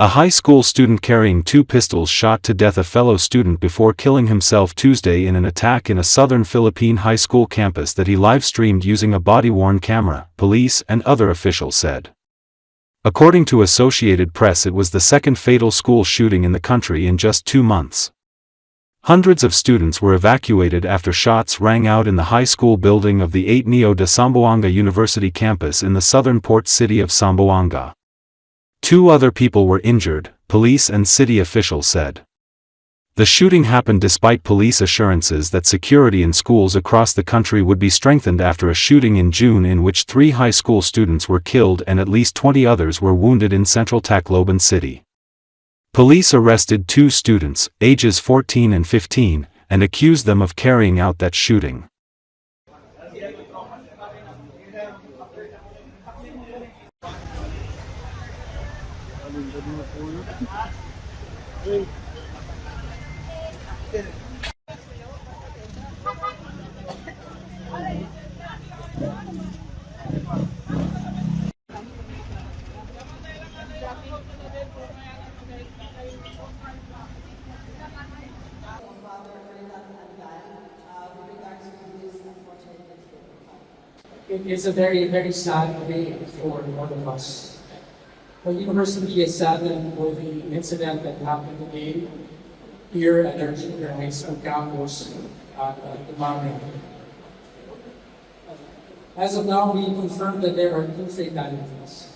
A high school student carrying two pistols shot to death a fellow student before killing himself Tuesday in an attack in a southern Philippine high school campus that he live-streamed using a body-worn camera, police and other officials said. According to Associated Press, it was the second fatal school shooting in the country in just 2 months. Hundreds of students were evacuated after shots rang out in the high school building of the Ateneo de Zamboanga University campus in the southern port city of Zamboanga. 2 other people were injured, police and city officials said. The shooting happened despite police assurances that security in schools across the country would be strengthened after a shooting in June in which 3 high school students were killed and at least 20 others were wounded in central Tacloban City. Police arrested 2 students, ages 14 and 15, and accused them of carrying out that shooting. It is a very, very sad day for all of us. The university is saddened for the incident that happened today here at our junior high school campus at Tumare. As of now, we confirm that there are 2 fatalities.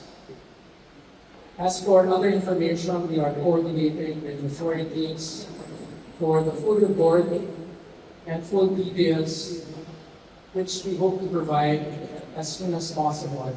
As for other information, we are coordinating with authorities for the full report and full details, which we hope to provide as soon as possible.